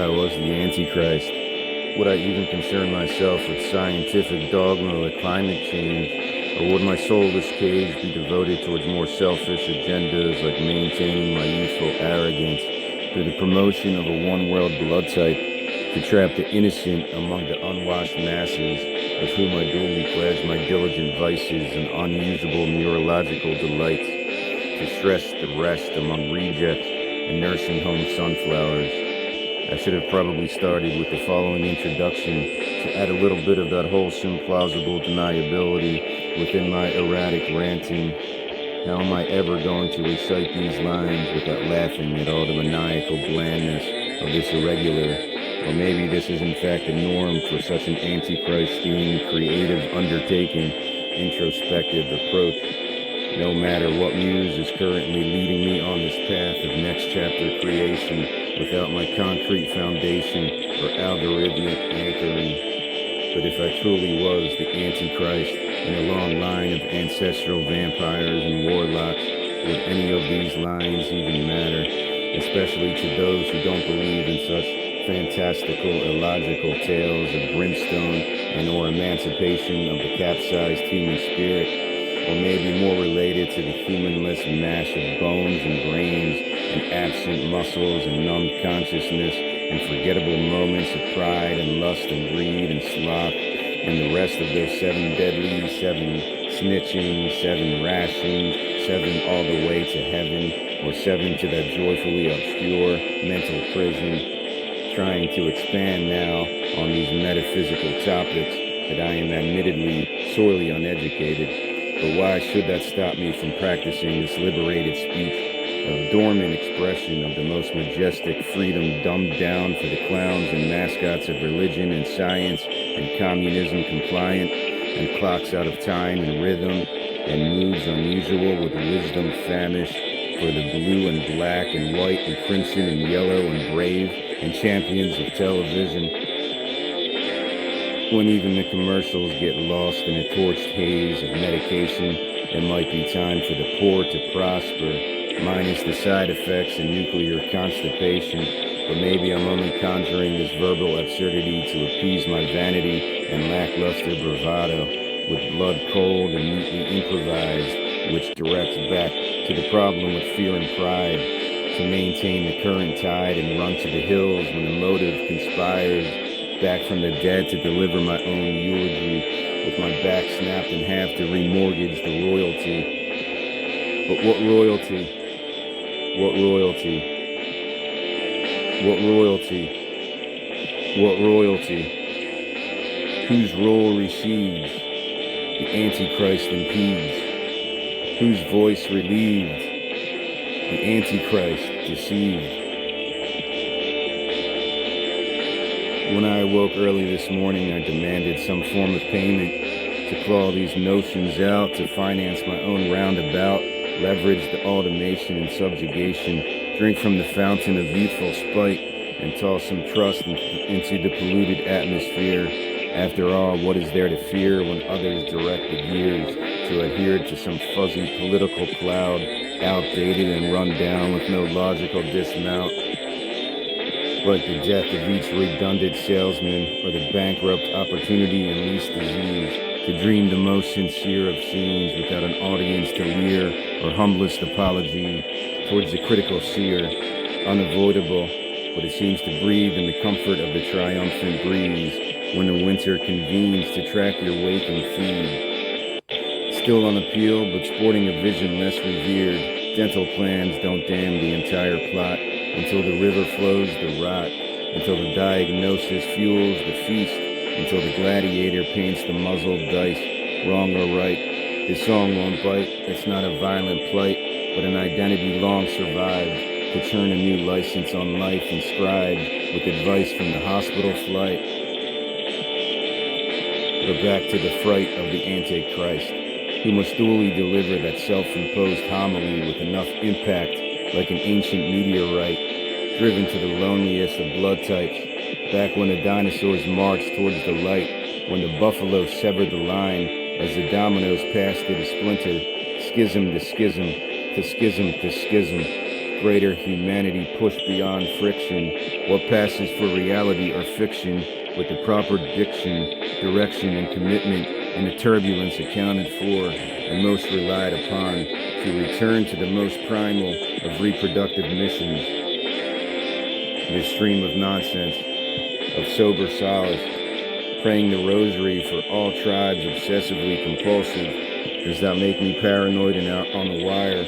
I was the Antichrist? Would I even concern myself with scientific dogma like climate change? Or would my soulless cage be devoted towards more selfish agendas like maintaining my youthful arrogance through the promotion of a one-world blood type to trap the innocent among the unwashed masses, of whom I duly pledge my diligent vices and unusable neurological delights, to stress the rest among rejects and nursing home sunflowers? I should have probably started with the following introduction to add a little bit of that wholesome, plausible deniability within my erratic ranting. How am I ever going to recite these lines without laughing at all the maniacal blandness of this irregular? Or maybe this is in fact the norm for such an Antichrist-themed, creative undertaking, introspective approach. No matter what muse is currently leading me on this path of next chapter creation without my concrete foundation or algorithmic anchoring. But if I truly was the Antichrist in a long line of ancestral vampires and warlocks, would any of these lines even matter? Especially to those who don't believe in such fantastical, illogical tales of brimstone and or emancipation of the capsized human spirit, or maybe more related to the humanless mash of bones and brains and absent muscles and numbed consciousness and forgettable moments of pride and lust and greed and sloth and the rest of those 7 deadly, 7 snitching, 7 rations, 7 all the way to heaven, or 7 to that joyfully obscure mental prison. Trying to expand now on these metaphysical topics that I am admittedly sorely uneducated. But why should that stop me from practicing this liberated speech, a dormant expression of the most majestic freedom dumbed down for the clowns and mascots of religion and science and communism compliant, and clocks out of time and rhythm, and moods unusual with wisdom famished for the blue and black and white and crimson and yellow and brave, and champions of television? When even the commercials get lost in a torched haze of medication, it might be time for the poor to prosper, minus the side effects and nuclear constipation. But maybe I'm only conjuring this verbal absurdity to appease my vanity and lackluster bravado, with blood cold and neatly improvised, which directs back to the problem with fear and pride, to maintain the current tide and run to the hills when the motive conspires back from the dead to deliver my own eulogy, with my back snapped in half to remortgage the royalty. But what royalty? What royalty? What royalty? What royalty? Whose role recedes? The Antichrist impedes. Whose voice relieved? The Antichrist deceived. When I awoke early this morning, I demanded some form of payment to claw these notions out, to finance my own roundabout, leverage the automation and subjugation, drink from the fountain of youthful spite, and toss some trust into the polluted atmosphere. After all, what is there to fear when others direct the gears to adhere to some fuzzy political cloud, outdated and run down with no logical dismount? Like the death of each redundant salesman, or the bankrupt opportunity and least disease, to dream the most sincere of scenes without an audience to leer, or humblest apology towards the critical seer. Unavoidable, but it seems to breathe in the comfort of the triumphant breeze when the winter convenes to track your wake and feed. Still on appeal, but sporting a vision less revered, dental plans don't damn the entire plot, until the river flows the rot, until the diagnosis fuels the feast, until the gladiator paints the muzzled dice, wrong or right. This song won't bite, it's not a violent plight, but an identity long survived, to churn a new license on life inscribed with advice from the hospital flight. But back to the fright of the Antichrist, who must duly deliver that self-imposed homily with enough impact, like an ancient meteorite, driven to the loneliest of blood types, back when the dinosaurs marched towards the light, when the buffalo severed the line, as the dominoes passed to the splinter, schism to schism, to schism to schism, Greater humanity pushed beyond friction. What passes for reality or fiction, with the proper diction, direction, and commitment, and the turbulence accounted for and most relied upon, to return to the most primal of reproductive missions. This stream of nonsense, of sober solace, praying the rosary for all tribes obsessively compulsive, does that make me paranoid and out on the wire,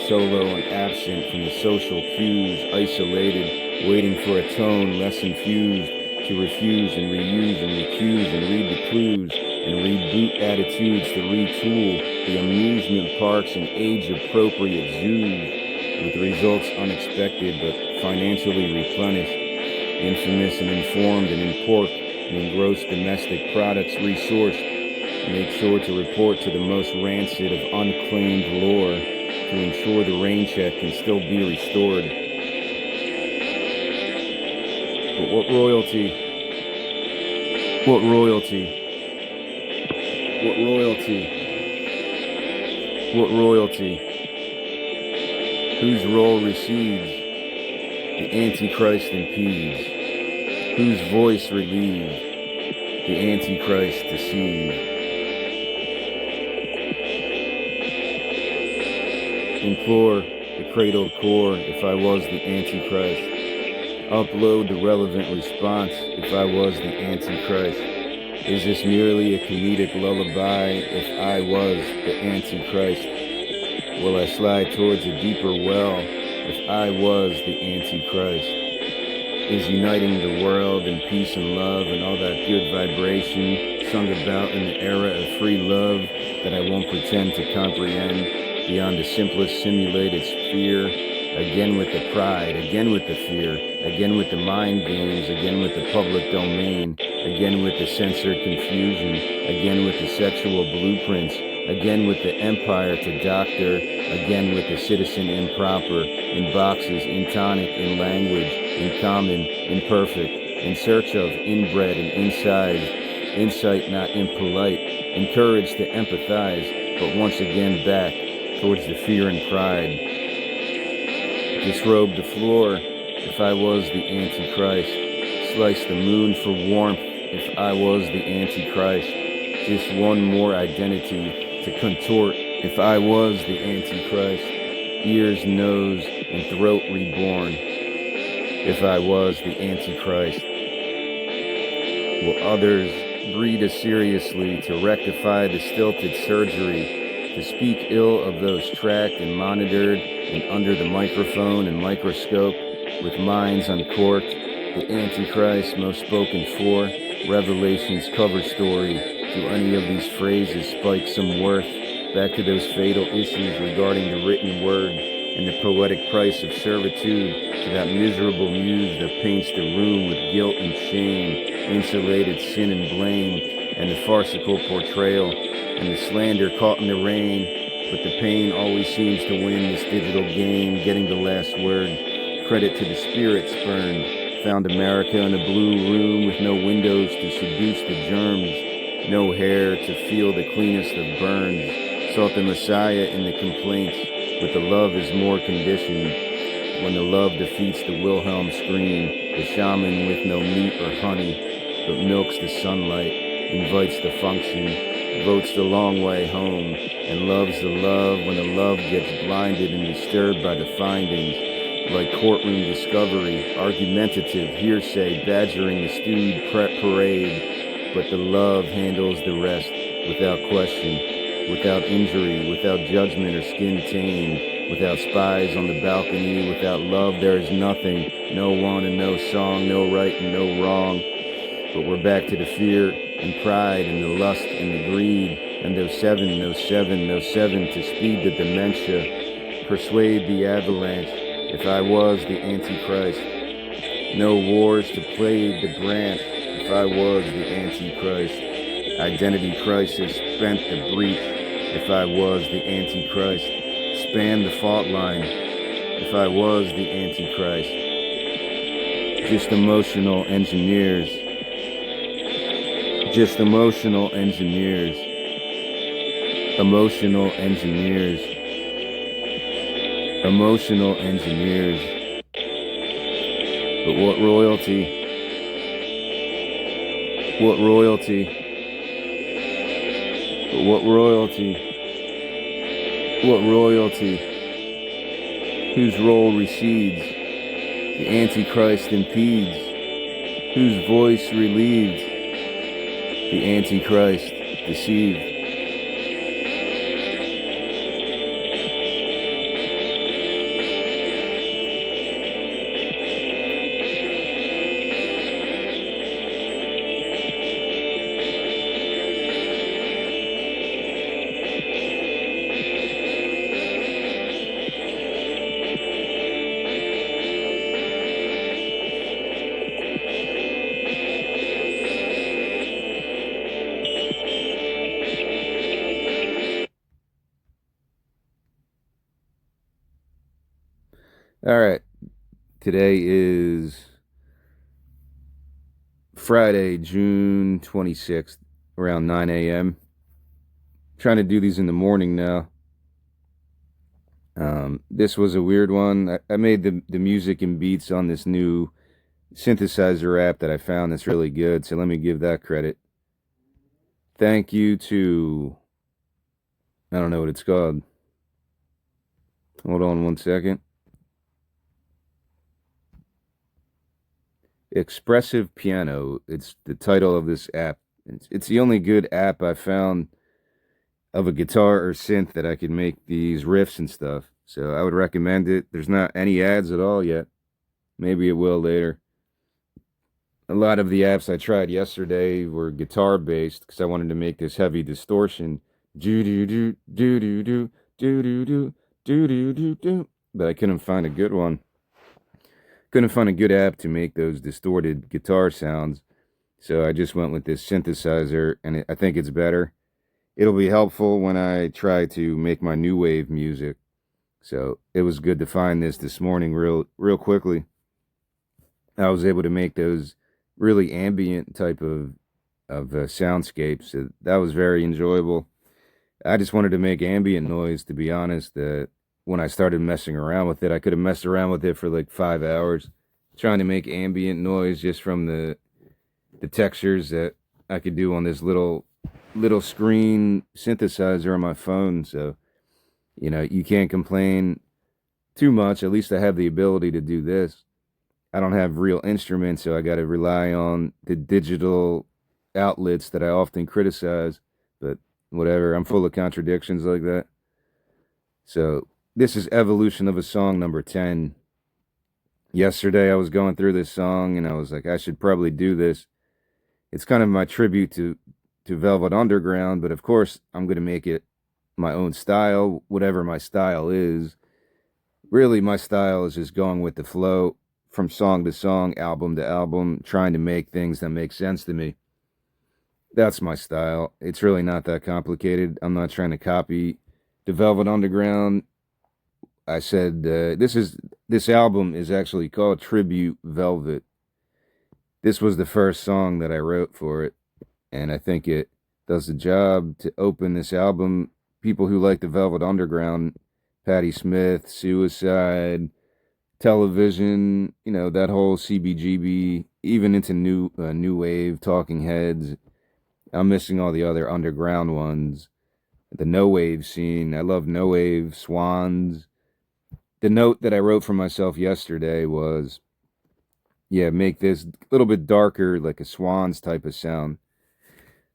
solo and absent from the social cues, isolated, waiting for a tone less infused, to refuse and reuse and recuse and read the clues and reboot attitudes to retool the amusement parks and age-appropriate zoos, with results unexpected but financially replenished, infamous and informed and in pork and engrossed domestic products resourced. Make sure to report to the most rancid of unclaimed lore to ensure the rain check can still be restored. But what royalty? What royalty? What royalty? What royalty? Whose role recedes? The Antichrist impedes. Whose voice relieved? The Antichrist deceived. Implore the cradled core if I was the Antichrist. Upload the relevant response if I was the Antichrist. Is this merely a comedic lullaby if I was the Antichrist? Will I slide towards a deeper well if I was the Antichrist? Is uniting the world in peace and love and all that good vibration sung about in the era of free love that I won't pretend to comprehend beyond the simplest simulated sphere, again with the pride, again with the fear, again with the mind games, again with the public domain, again with the censored confusion, again with the sexual blueprints, again with the empire to doctor, again with the citizen improper, in boxes, in tonic, in language, in common, imperfect, in search of, inbred and inside, insight not impolite, encouraged to empathize, but once again back towards the fear and pride. Disrobe the floor if I was the Antichrist. Slice the moon for warmth if I was the Antichrist. Just one more identity to contort if I was the Antichrist. Ears, nose, and throat reborn if I was the Antichrist. Will others breed us seriously to rectify the stilted surgery, to speak ill of those tracked and monitored and under the microphone and microscope, with minds uncorked, the Antichrist most spoken for, Revelation's cover story, do any of these phrases spike some worth, back to those fatal issues regarding the written word, and the poetic price of servitude, to that miserable muse that paints the room with guilt and shame, insulated sin and blame, and the farcical portrayal, and the slander caught in the rain, but the pain always seems to win this digital game, getting the last word. Credit to the spirits burned. Found America in a blue room with no windows to seduce the germs, no hair to feel the cleanest of burns. Sought the Messiah in the complaints, but the love is more conditioned. When the love defeats the Wilhelm scream, the shaman with no meat or honey, but milks the sunlight, invites the function, votes the long way home, and loves the love when the love gets blinded and disturbed by the findings, like courtroom discovery, argumentative hearsay badgering the stewed parade, but the love handles the rest without question, without injury, without judgment or skin tamed, without spies on the balcony. Without love there is nothing, no one and no song, no right and no wrong. But we're back to the fear and pride and the lust and the greed, and those seven to speed the dementia, persuade the avalanche if I was the Antichrist. No wars to plague the branch if I was the Antichrist. Identity crisis bent the breach if I was the Antichrist. Span the fault line if I was the Antichrist. Just emotional engineers. Just emotional engineers. Emotional engineers. emotional engineers. But what royalty? What royalty? But what royalty? What royalty? Whose role recedes? The Antichrist impedes. Whose voice relieves? The Antichrist deceived. All right. Today is Friday, June 26th, around 9 a.m. Trying to do these in the morning now. This was a weird one. I made the music and beats on this new synthesizer app that I found that's really good, so let me give that credit. Thank you to, I don't know what it's called. Hold on one second. Expressive Piano. It's the title of this app. It's the only good app I found of a guitar or synth that I could make these riffs and stuff. So I would recommend it. There's not any ads at all yet. Maybe it will later. A lot of the apps I tried yesterday were guitar based because I wanted to make this heavy distortion. Do do do do do do do do do do do do do. But I couldn't find a good one. Couldn't find a good app to make those distorted guitar sounds. So I just went with this synthesizer, and I think it's better. It'll be helpful when I try to make my new wave music. So it was good to find this morning real quickly. I was able to make those really ambient type of soundscapes. So that was very enjoyable. I just wanted to make ambient noise, to be honest. When I started messing around with it, I could have messed around with it for like 5 hours, trying to make ambient noise just from the textures that I could do on this little screen synthesizer on my phone. So, you can't complain too much. At least I have the ability to do this. I don't have real instruments, so I got to rely on the digital outlets that I often criticize. But whatever, I'm full of contradictions like that. So this is Evolution of a Song number 10. Yesterday I was going through this song and I was like, I should probably do this. It's kind of my tribute to Velvet Underground, but of course I'm going to make it my own style, whatever my style is. Really, my style is just going with the flow from song to song, album to album, trying to make things that make sense to me. That's my style. It's really not that complicated. I'm not trying to copy the Velvet Underground. I said this album is actually called Tribute Velvet. This was the first song that I wrote for it, and I think it does the job to open this album. People who like the Velvet Underground, Patti Smith, Suicide, Television, that whole CBGB, even into new wave, Talking Heads. I'm missing all the other underground ones. The no wave scene. I love no wave, Swans. The note that I wrote for myself yesterday was, make this a little bit darker, like a Swans type of sound.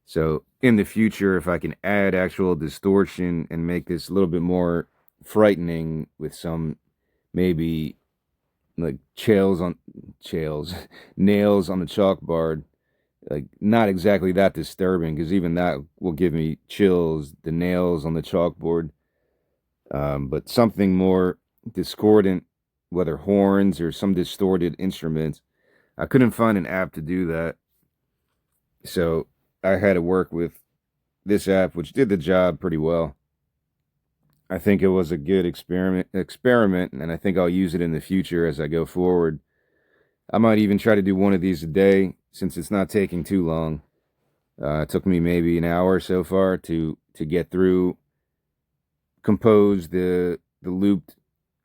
So in the future, if I can add actual distortion and make this a little bit more frightening with some maybe like nails on the chalkboard, like not exactly that disturbing, because even that will give me chills, the nails on the chalkboard, but something more discordant, whether horns or some distorted instruments. I couldn't find an app to do that, so I had to work with this app, which did the job pretty well. I think it was a good experiment, and I think I'll use it in the future as I go forward. I might even try to do one of these a day, since it's not taking too long. It took me maybe an hour so far to get through, compose the looped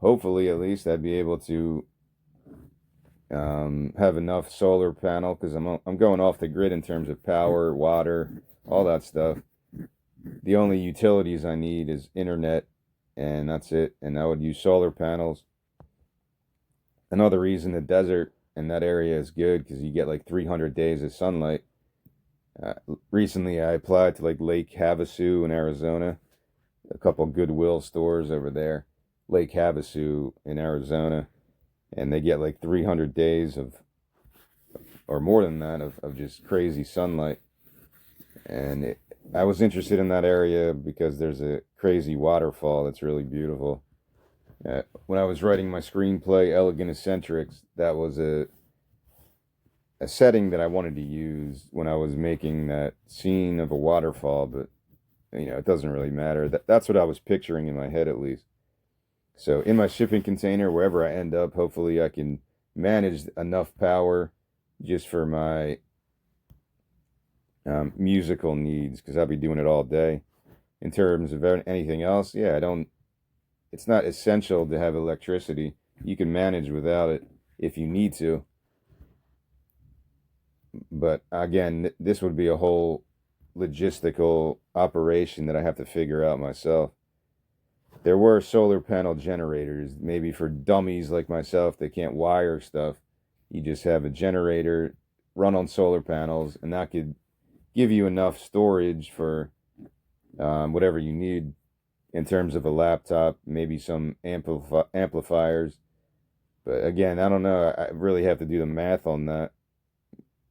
hopefully at least I'd be able to have enough solar panel, because I'm going off the grid in terms of power, water, all that stuff. The only utilities I need is internet, and that's it. And I would use solar panels. Another reason the desert in that area is good, because you get like 300 days of sunlight. Uh, Recently, I applied to like Lake Havasu in Arizona, a couple Goodwill stores over there, Lake Havasu in Arizona, and they get like 300 days of, or more than that, of just crazy sunlight. And I was interested in that area because there's a crazy waterfall that's really beautiful. When I was writing my screenplay, Elegant Eccentrics, that was a setting that I wanted to use when I was making that scene of a waterfall, but it doesn't really matter. That's what I was picturing in my head, at least. So in my shipping container, wherever I end up, hopefully I can manage enough power just for my musical needs, because I'll be doing it all day. In terms of anything else, yeah, I don't. It's not essential to have electricity. You can manage without it if you need to. But again, this would be a whole logistical operation that I have to figure out myself. There were solar panel generators, maybe for dummies like myself that can't wire stuff. You just have a generator run on solar panels, and that could give you enough storage for whatever you need in terms of a laptop, maybe some amplifiers. But again, I don't know. I really have to do the math on that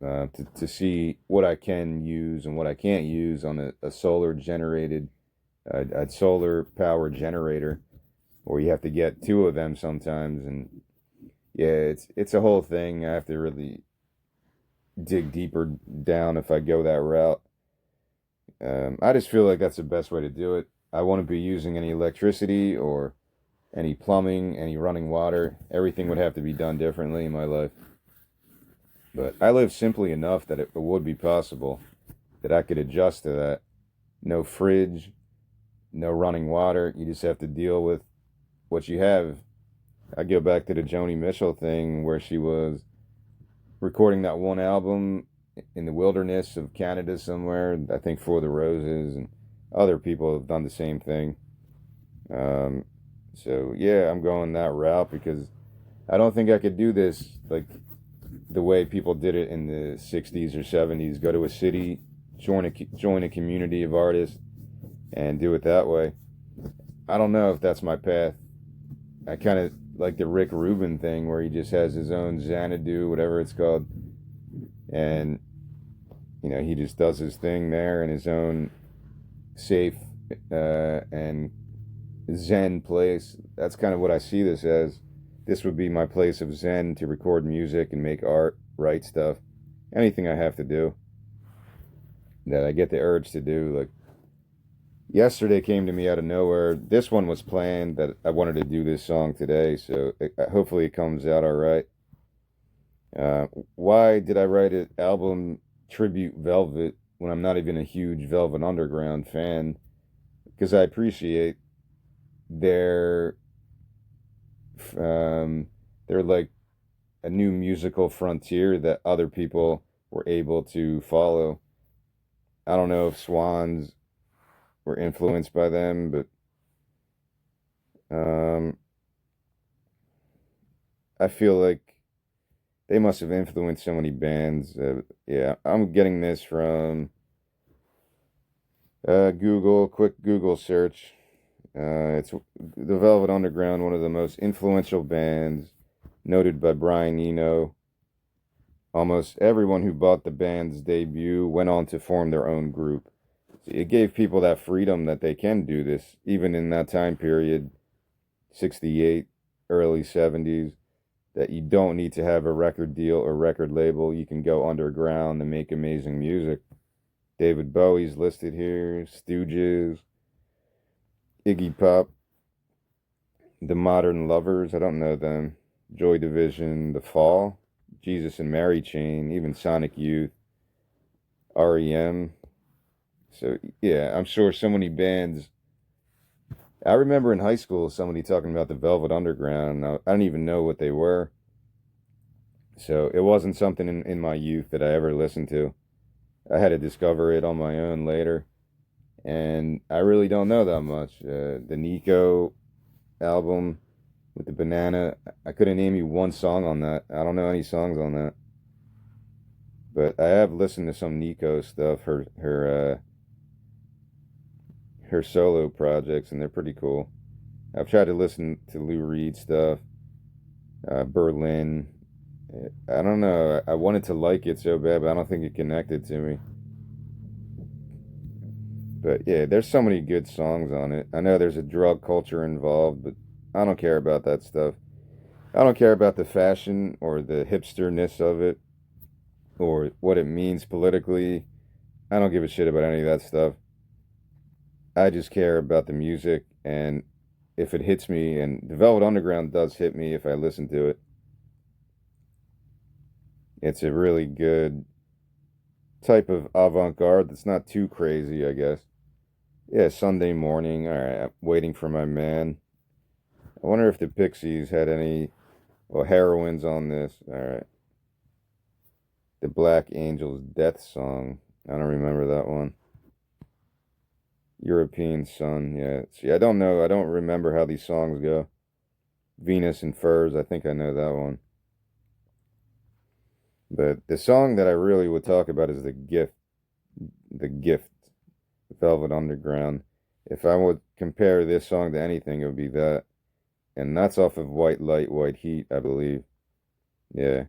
to see what I can use and what I can't use on a solar generated, a solar power generator, or you have to get two of them sometimes. And yeah, it's a whole thing. I have to really dig deeper down if I go that route. I just feel like that's the best way to do it. I wouldn't be using any electricity or any plumbing, any running water. Everything would have to be done differently in my life. But I live simply enough that it would be possible that I could adjust to that. No fridge, no running water. You just have to deal with what you have. I go back to the Joni Mitchell thing where she was recording that one album in the wilderness of Canada somewhere, I think For the Roses, and other people have done the same thing. So yeah, I'm going that route because I don't think I could do this like the way people did it in the 60s or 70s. Go to a city, join a community of artists, and do it that way. I don't know if that's my path. I kind of like the Rick Rubin thing where he just has his own Xanadu, whatever it's called, and he just does his thing there in his own safe and zen place. That's kind of what I see this as. This would be my place of zen to record music and make art, write stuff, anything I have to do that I get the urge to do. Like yesterday came to me out of nowhere. This one was planned that I wanted to do this song today, so hopefully it comes out all right. Why did I write an album tribute Velvet when I'm not even a huge Velvet Underground fan? Because I appreciate their they're like a new musical frontier that other people were able to follow. I don't know if Swans were influenced by them, but I feel like they must have influenced so many bands. Yeah, I'm getting this from Google, quick Google search. It's the Velvet Underground, one of the most influential bands, noted by Brian Eno. Almost everyone who bought the band's debut went on to form their own group. It gave people that freedom that they can do this, even in that time period, 68, early 70s, that you don't need to have a record deal or record label. You can go underground and make amazing music. David Bowie's listed here, Stooges, Iggy Pop, The Modern Lovers, I don't know them, Joy Division, The Fall, Jesus and Mary Chain, even Sonic Youth, REM. So yeah, I'm sure so many bands I remember in high school somebody talking about the Velvet Underground, and I didn't even know what they were. So it wasn't something in my youth that I ever listened to. I had to discover it on my own later, and I really don't know that much. The Nico album with the banana, I couldn't name you one song on that. I don't know any songs on that. But I have listened to some Nico stuff, her solo projects, and they're pretty cool. I've tried to listen to Lou Reed stuff, Berlin. I don't know. I wanted to like it so bad, but I don't think it connected to me. But yeah, there's so many good songs on it. I know there's a drug culture involved, but I don't care about that stuff. I don't care about the fashion or the hipsterness of it or what it means politically. I don't give a shit about any of that stuff. I just care about the music, and if it hits me, and the Velvet Underground does hit me if I listen to it. It's a really good type of avant-garde that's not too crazy, I guess. Yeah, Sunday morning. All right, I'm waiting for my man. I wonder if the Pixies had any, well, heroines on this. All right. The Black Angels Death Song. I don't remember that one. European Sun. Yeah. See, I don't know. I don't remember how these songs go. Venus and Furs. I think I know that one. But the song that I really would talk about is The Gift. The Gift. Velvet Underground. If I would compare this song to anything, it would be that. And that's off of White Light, White Heat, I believe. Yeah.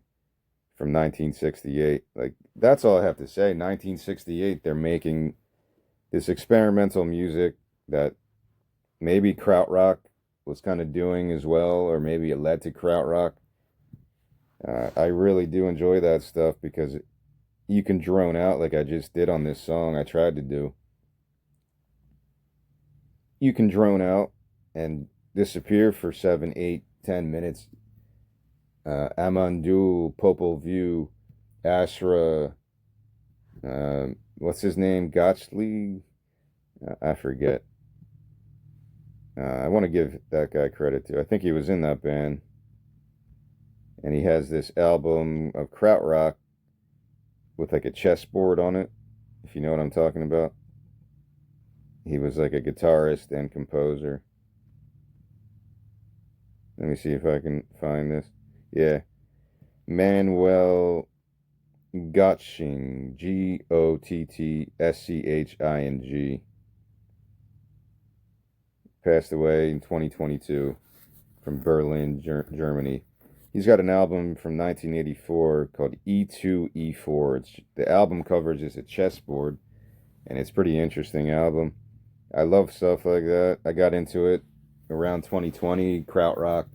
From 1968. Like, that's all I have to say. 1968, they're making this experimental music that maybe krautrock was kind of doing as well, or maybe it led to krautrock. I really do enjoy that stuff because you can drone out like I just did on this song I tried to do. You can drone out and disappear for 7, 8, 10 minutes. Amandu, Popol Vuh, Ashra, what's his name? Gotchli? I forget. I want to give that guy credit too. I think he was in that band. And he has this album of krautrock with like a chessboard on it, if you know what I'm talking about. He was like a guitarist and composer. Let me see if I can find this. Yeah. Manuel Gottsching. Gottsching. Passed away in 2022 from Berlin, Germany. He's got an album from 1984 called E2E4. The album cover is a chessboard, and it's a pretty interesting album. I love stuff like that. I got into it around 2020, krautrock,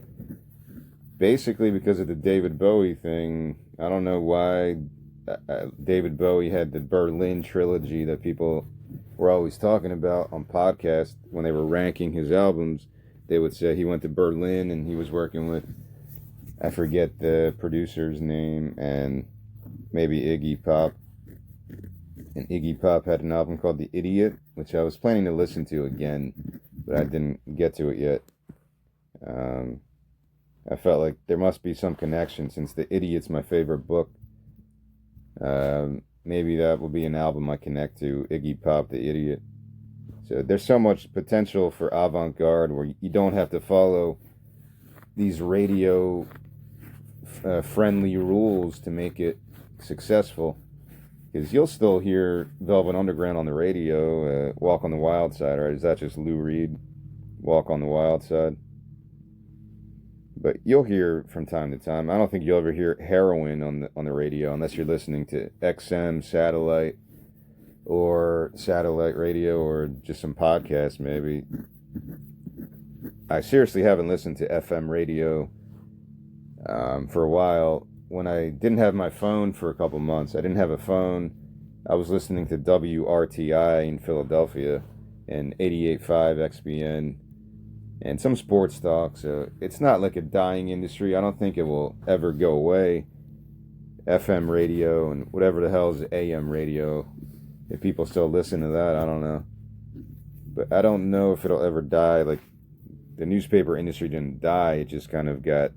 basically because of the David Bowie thing. I don't know why David Bowie had the Berlin trilogy that people were always talking about on podcasts when they were ranking his albums. They would say he went to Berlin and he was working with, I forget the producer's name, and maybe Iggy Pop. And Iggy Pop had an album called The Idiot, which I was planning to listen to again, but I didn't get to it yet. I felt like there must be some connection since The Idiot's my favorite book. Maybe that will be an album I connect to, Iggy Pop, The Idiot. So there's so much potential for avant-garde where you don't have to follow these radio friendly rules to make it successful. Because you'll still hear Velvet Underground on the radio, Walk on the Wild Side, right? Is that just Lou Reed, Walk on the Wild Side? But you'll hear from time to time. I don't think you'll ever hear Heroin on the radio unless you're listening to XM satellite or satellite radio or just some podcasts maybe. I seriously haven't listened to FM radio for a while. When I didn't have my phone for a couple months, I didn't have a phone. I was listening to WRTI in Philadelphia and 88.5 XBN and some sports talk. So it's not like a dying industry. I don't think it will ever go away. FM radio and whatever the hell is AM radio. If people still listen to that, I don't know. but I don't know if it'll ever die. Like, the newspaper industry didn't die, it just kind of got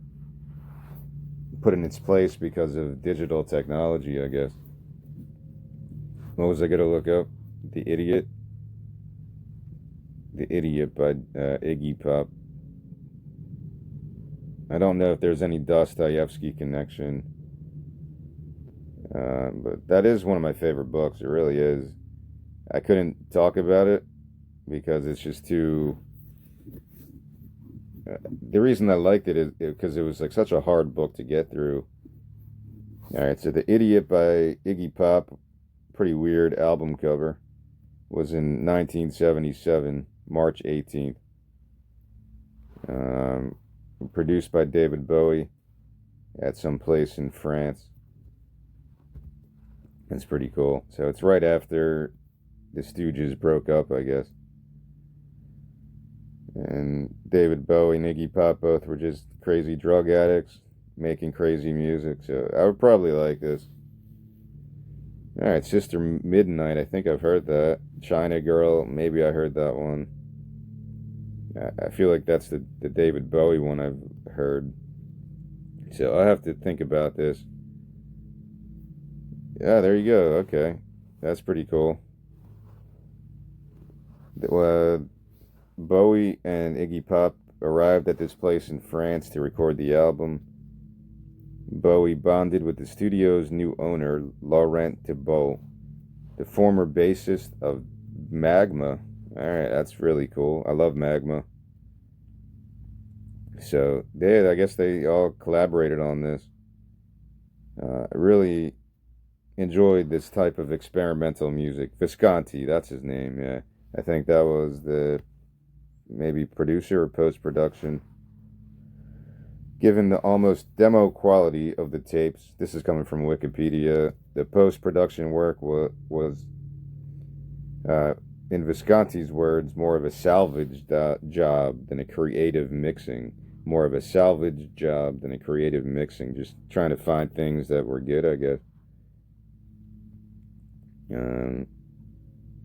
put in its place because of digital technology, I guess. What was I going to look up? The Idiot? The Idiot by Iggy Pop. I don't know if there's any Dostoevsky connection, but that is one of my favorite books. It really is. I couldn't talk about it because it's just too. The reason I liked it is because it was like such a hard book to get through. All right, so The Idiot by Iggy Pop, pretty weird album cover, was in 1977, March 18th. Produced by David Bowie at some place in France. It's pretty cool. So it's right after the Stooges broke up, I guess. And David Bowie and Iggy Pop both were just crazy drug addicts making crazy music. So I would probably like this. All right, Sister Midnight. I think I've heard that. China Girl. Maybe I heard that one. I feel like that's the David Bowie one I've heard. So I'll have to think about this. Yeah, there you go. Okay. That's pretty cool. Bowie and Iggy Pop arrived at this place in France to record the album. Bowie bonded with the studio's new owner, Laurent Thibault, the former bassist of Magma. Alright, that's really cool. I love Magma. So, I guess they all collaborated on this. I really enjoyed this type of experimental music. Visconti, that's his name, yeah. I think that was the maybe producer or post-production. Given the almost demo quality of the tapes, this is coming from Wikipedia, the post-production work was in Visconti's words, more of a salvage job than a creative mixing. More of a salvage job than a creative mixing. Just trying to find things that were good, I guess.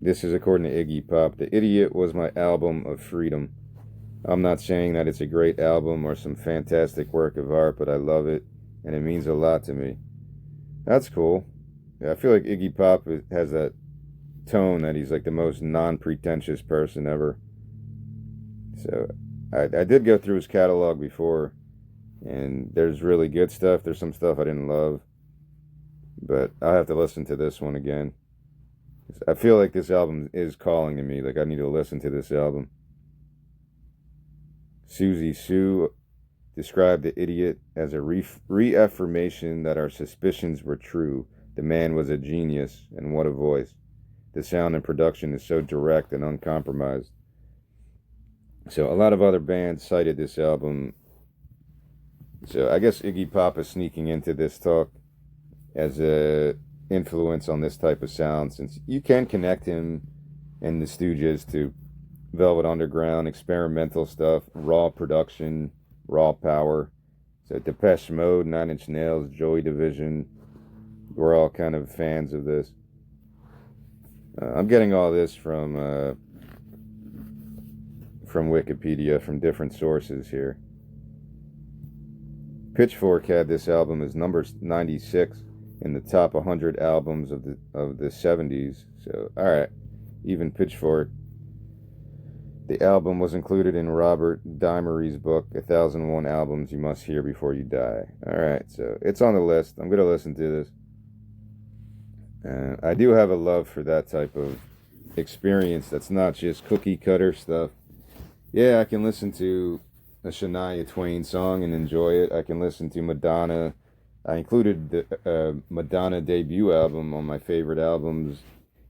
This is according to Iggy Pop. The Idiot was my album of freedom. I'm not saying that it's a great album or some fantastic work of art, but I love it, and it means a lot to me. That's cool. Yeah, I feel like Iggy Pop has that tone that he's like the most non-pretentious person ever. So I did go through his catalog before, and there's really good stuff. There's some stuff I didn't love, but I'll have to listen to this one again. I feel like this album is calling to me. Like, I need to listen to this album. Susie Sue described the Idiot as a reaffirmation that our suspicions were true. The man was a genius, and what a voice. The sound and production is so direct and uncompromised. So a lot of other bands cited this album. So I guess Iggy Pop is sneaking into this talk as a influence on this type of sound, since you can connect him and the Stooges to Velvet Underground, experimental stuff, raw production, raw power. So Depeche Mode, Nine Inch Nails, Joy Division, we're all kind of fans of this. I'm getting all this from Wikipedia, from different sources here. Pitchfork had this album as number 96 in the top 100 albums of the 70s. So, all right, even Pitchfork. The album was included in Robert Dimery's book, 1001 Albums You Must Hear Before You Die. All right, so it's on the list. I'm going to listen to this. I do have a love for that type of experience that's not just cookie cutter stuff. Yeah, I can listen to a Shania Twain song and enjoy it. I can listen to Madonna. I included the Madonna debut album on my favorite albums,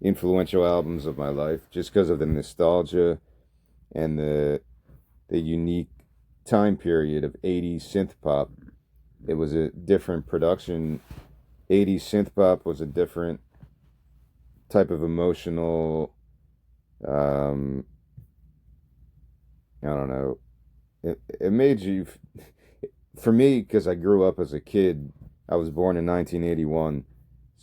influential albums of my life, just because of the nostalgia and the unique time period of 80s synth pop. It was a different production. 80s synth pop was a different type of emotional, I don't know. It made you, for me, because I grew up as a kid. I was born in 1981,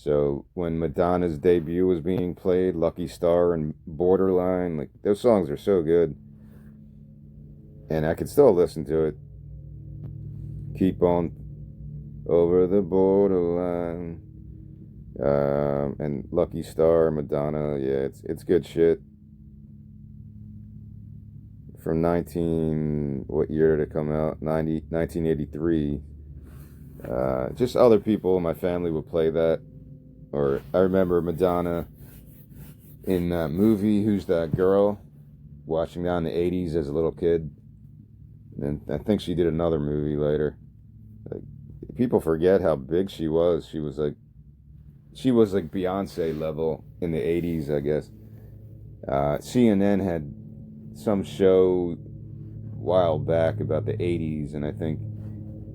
So when Madonna's debut was being played, Lucky Star and Borderline, like those songs are so good. And I could still listen to it. Keep on over the borderline. And Lucky Star, Madonna, yeah, it's good shit. From what year did it come out? 1983. Just other people in my family would play that. Or I remember Madonna in that movie, Who's That Girl? Watching that in the 80s as a little kid. And I think she did another movie later. Like, people forget how big she was. She was like Beyonce level in the 80s, I guess. CNN had some show a while back about the 80s, and I think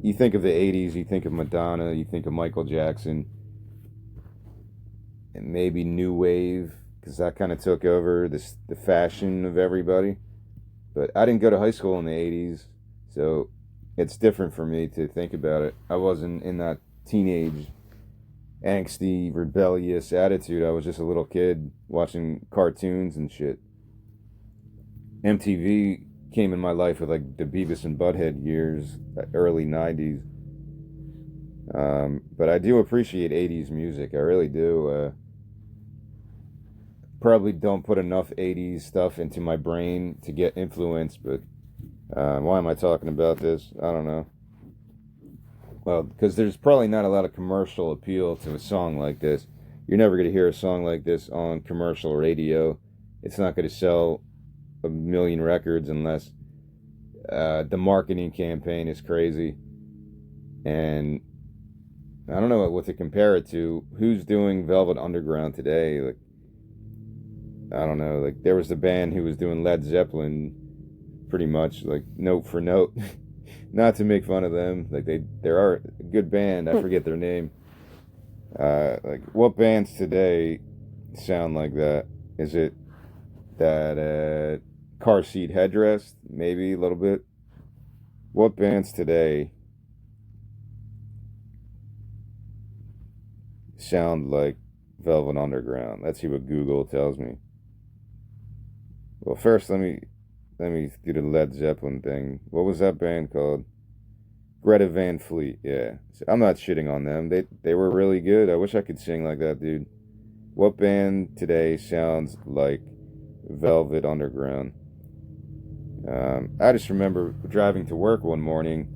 you think of the 80s, you think of Madonna, you think of Michael Jackson, and maybe New Wave, because that kind of took over the fashion of everybody. But I didn't go to high school in the 80s, so it's different for me to think about it. I wasn't in that teenage, angsty, rebellious attitude. I was just a little kid watching cartoons and shit. MTV came in my life with like the Beavis and Butthead years, early 90s. But I do appreciate 80s music. I really do. Probably don't put enough 80s stuff into my brain to get influenced, but why am I talking about this? I don't know. Well, because there's probably not a lot of commercial appeal to a song like this. You're never going to hear a song like this on commercial radio. It's not going to sell a million records unless the marketing campaign is crazy. And I don't know what to compare it to. Who's doing Velvet Underground today? Like, I don't know. Like, there was the band who was doing Led Zeppelin pretty much, like, note for note. Not to make fun of them. Like, there are a good band. I forget their name. Like, what bands today sound like that? Is it that Car Seat Headrest? Maybe a little bit. What bands today sound like Velvet Underground? Let's see what Google tells me. Well, first let me do the Led Zeppelin thing. What was that band called? Greta Van Fleet. Yeah, I'm not shitting on them. They were really good. I wish I could sing like that, dude. What band today sounds like Velvet Underground? I just remember driving to work one morning,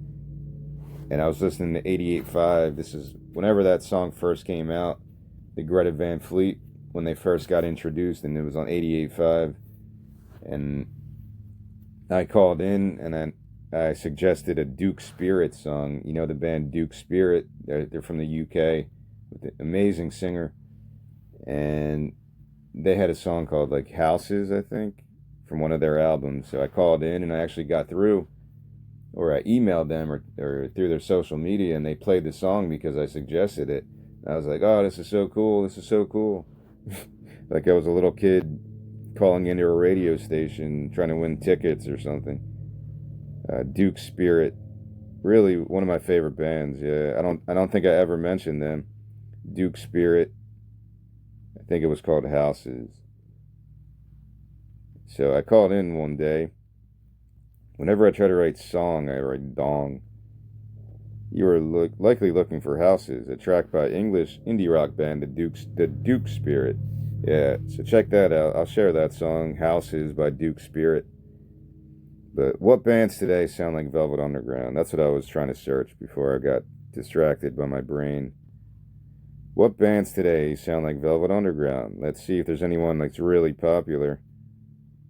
and I was listening to 88.5. This is whenever that song first came out, the Greta Van Fleet, when they first got introduced, and it was on 88.5. And I called in, and I suggested a Duke Spirit song. You know the band Duke Spirit? They're from the UK, with an amazing singer. And they had a song called, like, Houses, I think, from one of their albums. So I called in, and I actually got through, or I emailed them, or through their social media, and they played the song because I suggested it. I was like, oh, this is so cool, this is so cool. Like I was a little kid calling into a radio station trying to win tickets or something. Duke Spirit, really one of my favorite bands. Yeah, I don't think I ever mentioned them. Duke Spirit, I think it was called Houses. So I called in one day. Whenever I try to write song, I write dong. You are likely looking for Houses, a track by English indie rock band the Duke Spirit. Yeah, so check that out. I'll share that song, Houses by Duke Spirit. But what bands today sound like Velvet Underground? That's what I was trying to search before I got distracted by my brain. What bands today sound like Velvet Underground? Let's see if there's anyone that's really popular.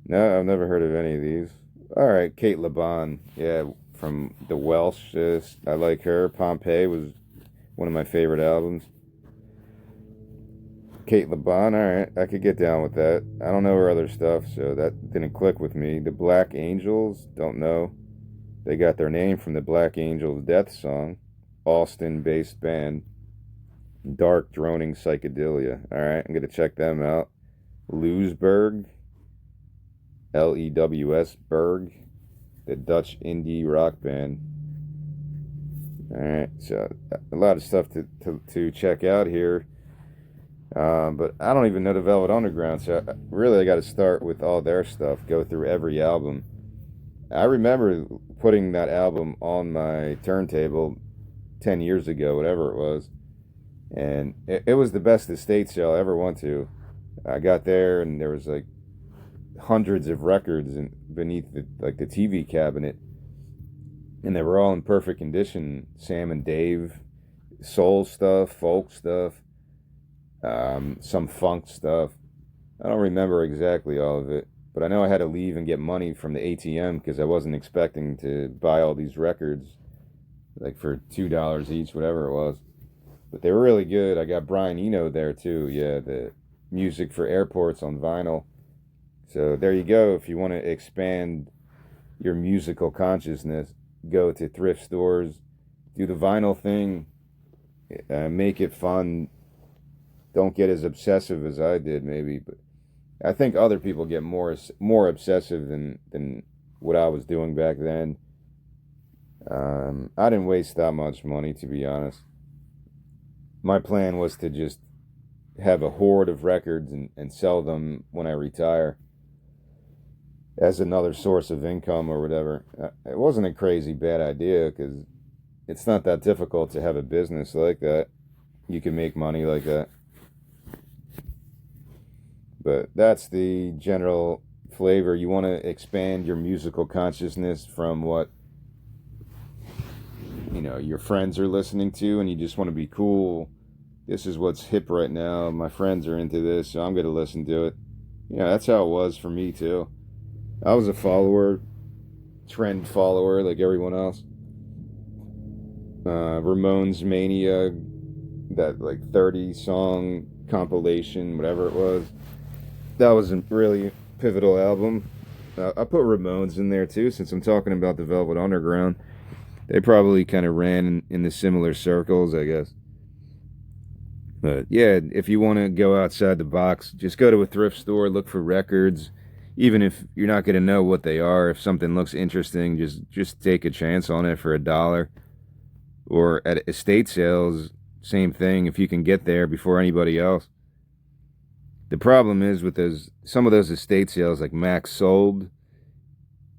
No, I've never heard of any of these. Alright, Kate LeBon. Yeah, from the Welsh. I like her. Pompeii was one of my favorite albums. Kate LeBon, alright, I could get down with that. I don't know her other stuff, so that didn't click with me. The Black Angels, don't know. They got their name from the Black Angels Death song. Austin-based band. Dark droning psychedelia. Alright, I'm going to check them out. Lewisburg. Lews Berg. The Dutch indie rock band. Alright, so a lot of stuff to check out here. But I don't even know the Velvet Underground, so really I got to start with all their stuff, go through every album. I remember putting that album on my turntable 10 years ago, whatever it was, and it was the best estate sale I ever went to. I got there and there was like hundreds of records beneath the TV cabinet, and they were all in perfect condition. Sam and Dave, soul stuff, folk stuff, some funk stuff. I don't remember exactly all of it, but I know I had to leave and get money from the ATM because I wasn't expecting to buy all these records like for $2 each, whatever it was. But they were really good. I got Brian Eno there too. Yeah, the music for airports on vinyl. So there you go. If you want to expand your musical consciousness, go to thrift stores, do the vinyl thing, make it fun. Don't get as obsessive as I did, maybe, but I think other people get more obsessive than what I was doing back then. I didn't waste that much money, to be honest. My plan was to just have a hoard of records and sell them when I retire as another source of income or whatever. It wasn't a crazy bad idea because it's not that difficult to have a business like that. You can make money like that. But that's the general flavor. You want to expand your musical consciousness from what your friends are listening to, and you just want to be cool. This is what's hip right now. My friends are into this, so I'm going to listen to it. That's how it was for me too. I was a follower, trend follower, like everyone else. Ramones Mania, that like 30 song compilation, whatever it was. That was a really pivotal album. I put Ramones in there too, since I'm talking about the Velvet Underground. They probably kind of ran in the similar circles, I guess. But yeah, if you want to go outside the box, just go to a thrift store, look for records. Even if you're not going to know what they are, if something looks interesting, just take a chance on it for $1. Or at estate sales, same thing. If you can get there before anybody else. The problem is with some of those estate sales, like Max Sold,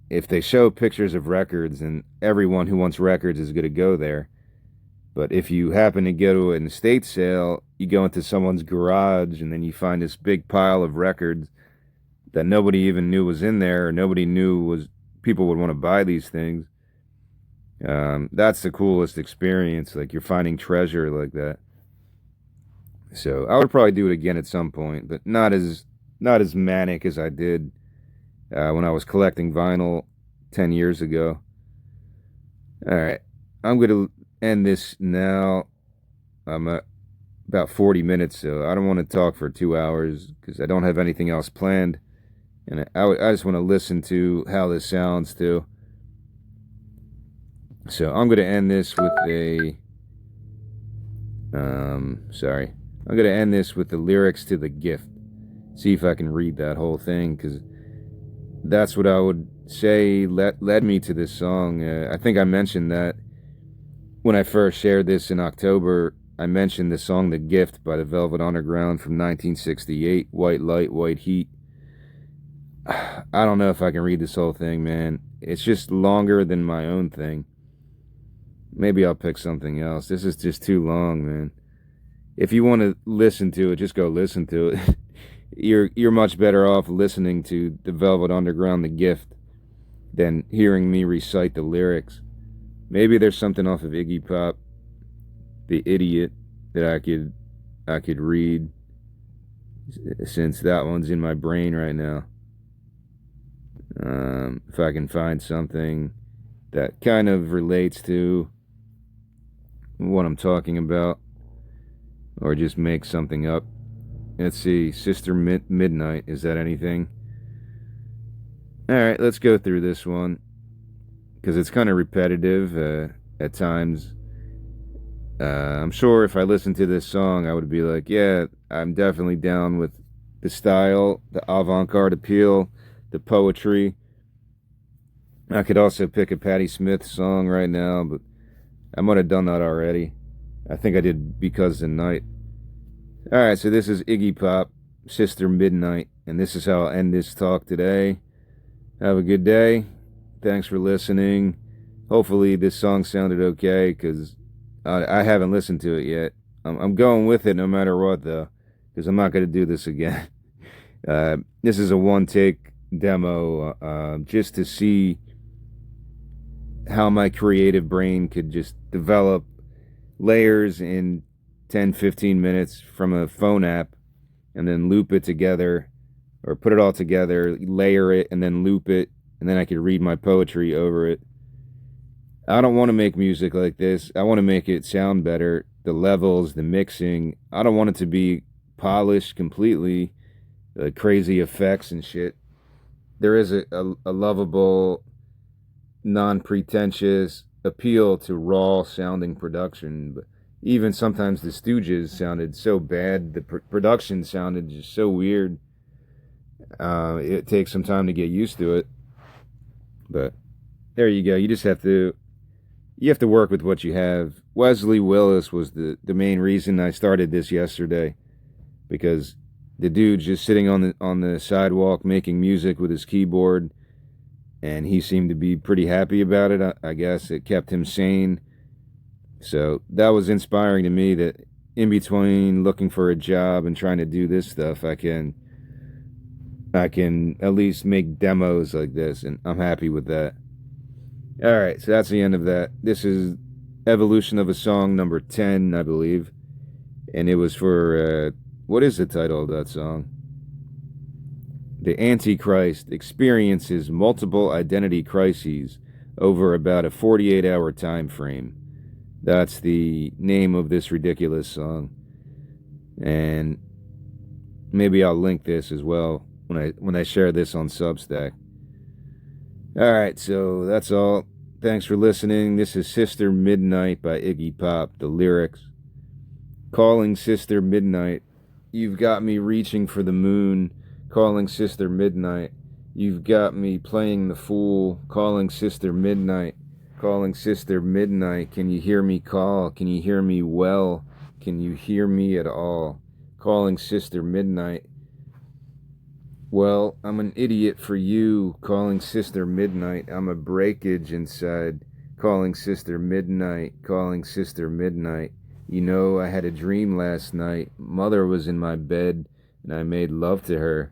if they show pictures of records, then everyone who wants records is going to go there. But if you happen to go to an estate sale, you go into someone's garage and then you find this big pile of records that nobody even knew was in there, or nobody knew people would want to buy these things. That's the coolest experience. Like, you're finding treasure like that. So I would probably do it again at some point, but not as manic as I did when I was collecting vinyl 10 years ago. All right, I'm going to end this now. I'm at about 40 minutes, so I don't want to talk for 2 hours because I don't have anything else planned. And I just want to listen to how this sounds too. So I'm going to end this with I'm going to end this with the lyrics to The Gift. See if I can read that whole thing, because that's what I would say led me to this song. I think I mentioned that when I first shared this in October. I mentioned the song The Gift by the Velvet Underground from 1968, White Light, White Heat. I don't know if I can read this whole thing, man. It's just longer than my own thing. Maybe I'll pick something else. This is just too long, man. If you want to listen to it, just go listen to it. You're much better off listening to the Velvet Underground, The Gift, than hearing me recite the lyrics. Maybe there's something off of Iggy Pop, The Idiot, that I could read, since that one's in my brain right now. If I can find something that kind of relates to what I'm talking about, or just make something up. Let's see, Sister Midnight, is that anything? Alright, let's go through this one, because it's kind of repetitive at times. I'm sure if I listened to this song, I would be like, yeah, I'm definitely down with the style, the avant-garde appeal, the poetry. I could also pick a Patti Smith song right now, but I might have done that already. I think I did Because the Night. All right, so this is Iggy Pop, Sister Midnight, and this is how I'll end this talk today. Have a good day. Thanks for listening. Hopefully this song sounded okay, because I haven't listened to it yet. I'm going with it no matter what, though, because I'm not going to do this again. This is a one-take demo, just to see how my creative brain could just develop layers in 10, 15 minutes from a phone app and then loop it together or put it all together, layer it, and then loop it, and then I could read my poetry over it. I don't want to make music like this. I want to make it sound better. The levels, the mixing. I don't want it to be polished completely, crazy effects and shit. There is a lovable, non-pretentious appeal to raw sounding production, but even sometimes the Stooges sounded so bad, the production sounded just so weird. It takes some time to get used to it, but there you go. You have to work with what you have. Wesley Willis was the main reason I started this yesterday, because the dude's just sitting on the sidewalk making music with his keyboard, and he seemed to be pretty happy about it. I guess it kept him sane. So that was inspiring to me, that in between looking for a job and trying to do this stuff, I can at least make demos like this, and I'm happy with that. All right, so that's the end of that. This is Evolution of a Song number 10, I believe. And it was for, what is the title of that song? The Antichrist experiences multiple identity crises over about a 48-hour time frame. That's the name of this ridiculous song. And maybe I'll link this as well when I share this on Substack. All right, so that's all. Thanks for listening. This is Sister Midnight by Iggy Pop. The lyrics: calling Sister Midnight, you've got me reaching for the moon. Calling Sister Midnight, you've got me playing the fool. Calling Sister Midnight, calling Sister Midnight, can you hear me call? Can you hear me well? Can you hear me at all? Calling Sister Midnight, well, I'm an idiot for you. Calling Sister Midnight, I'm a breakage inside. Calling Sister Midnight, calling Sister Midnight, you know, I had a dream last night. Mother was in my bed, and I made love to her.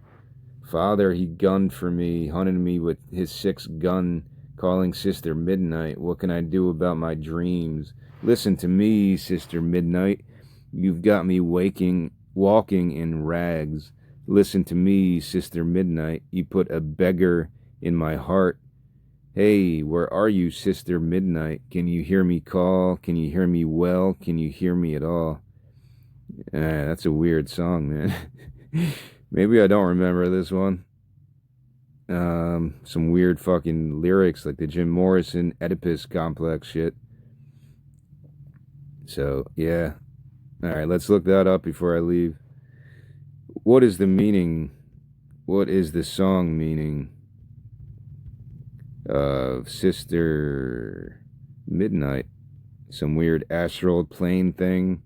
Father, he gunned for me, hunted me with his 6th gun. Calling Sister Midnight, what can I do about my dreams? Listen to me, Sister Midnight, you've got me walking in rags. Listen to me, Sister Midnight, you put a beggar in my heart. Hey, where are you, Sister Midnight? Can you hear me call? Can you hear me well? Can you hear me at all? That's a weird song, man. Maybe I don't remember this one. Some weird fucking lyrics, like the Jim Morrison Oedipus complex shit. So, yeah. Alright, let's look that up before I leave. What is the meaning? What is the song meaning of Sister Midnight? Some weird astral plane thing.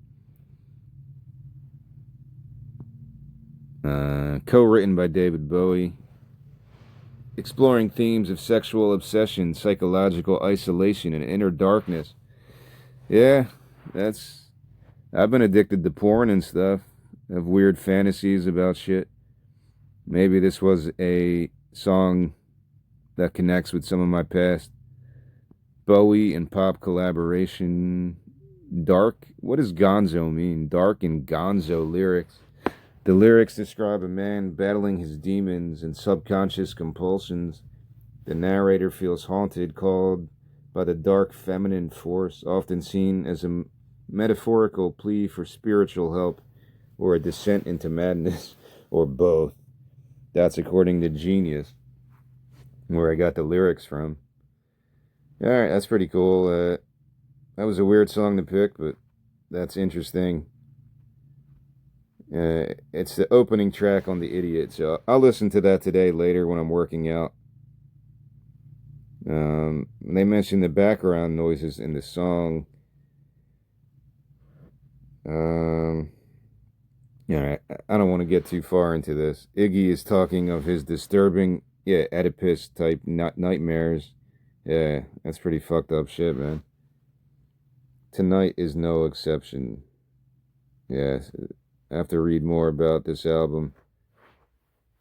Co-written by David Bowie. Exploring themes of sexual obsession, psychological isolation, and inner darkness. Yeah, I've been addicted to porn and stuff. I have weird fantasies about shit. Maybe this was a song that connects with some of my past. Bowie and pop collaboration. Dark? What does gonzo mean? Dark and gonzo lyrics. The lyrics describe a man battling his demons and subconscious compulsions. The narrator feels haunted, called by the dark feminine force, often seen as a metaphorical plea for spiritual help or a descent into madness, or both. That's according to Genius, where I got the lyrics from. Alright, that's pretty cool. That was a weird song to pick, but that's interesting. It's the opening track on The Idiot, so I'll listen to that today later when I'm working out. They mentioned the background noises in the song. Yeah, I don't want to get too far into this. Iggy is talking of his disturbing, yeah, Oedipus type nightmares. Yeah, that's pretty fucked up shit, man. Tonight is no exception. Yes, I have to read more about this album.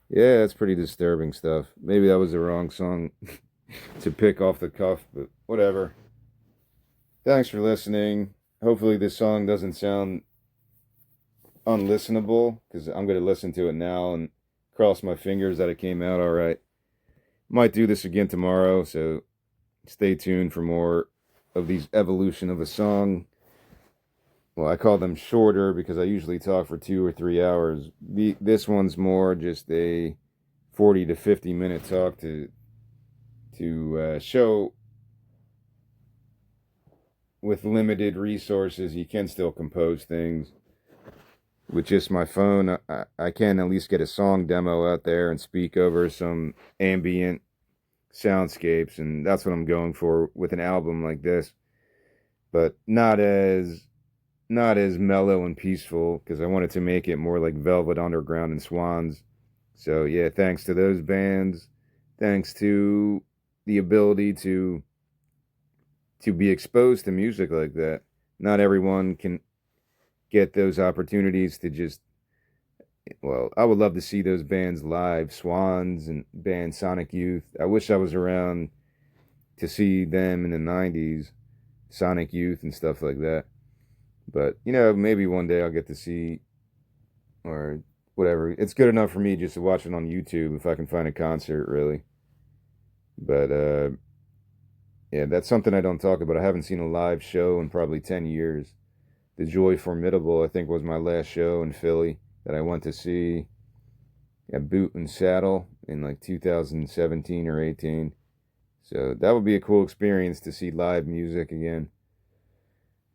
Yeah, that's pretty disturbing stuff. Maybe that was the wrong song to pick off the cuff, but whatever. Thanks for listening. Hopefully, this song doesn't sound unlistenable because I'm going to listen to it now and cross my fingers that it came out all right. Might do this again tomorrow, so stay tuned for more of these evolution of a song. Well, I call them shorter because I usually talk for 2 or 3 hours. This one's more just a 40 to 50 minute talk to show with limited resources you can still compose things. With just my phone, I can at least get a song demo out there and speak over some ambient soundscapes, and that's what I'm going for with an album like this. But not as mellow and peaceful because I wanted to make it more like Velvet Underground and Swans. So yeah, thanks to those bands, thanks to the ability to be exposed to music like that. Not everyone can get those opportunities to just, well, I would love to see those bands live, Swans and band Sonic Youth. I wish I was around to see them in the 90s, Sonic Youth and stuff like that. But, maybe one day I'll get to see, or whatever. It's good enough for me just to watch it on YouTube if I can find a concert, really. But, yeah, that's something I don't talk about. I haven't seen a live show in probably 10 years. The Joy Formidable, I think, was my last show in Philly that I went to see at Boot and Saddle in like 2017 or 18. So that would be a cool experience to see live music again.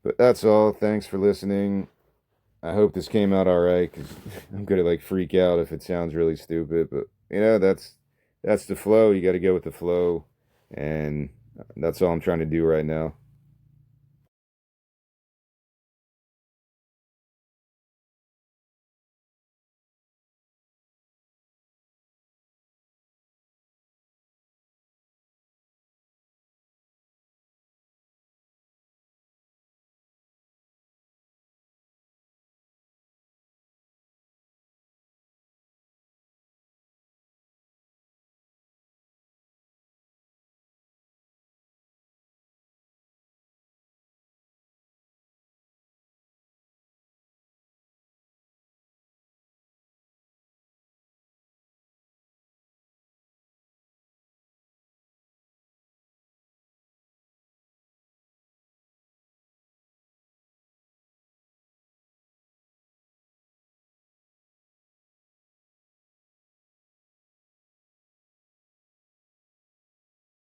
But that's all. Thanks for listening. I hope this came out all right because I'm gonna like freak out if it sounds really stupid. But that's the flow. You got to go with the flow, and that's all I'm trying to do right now.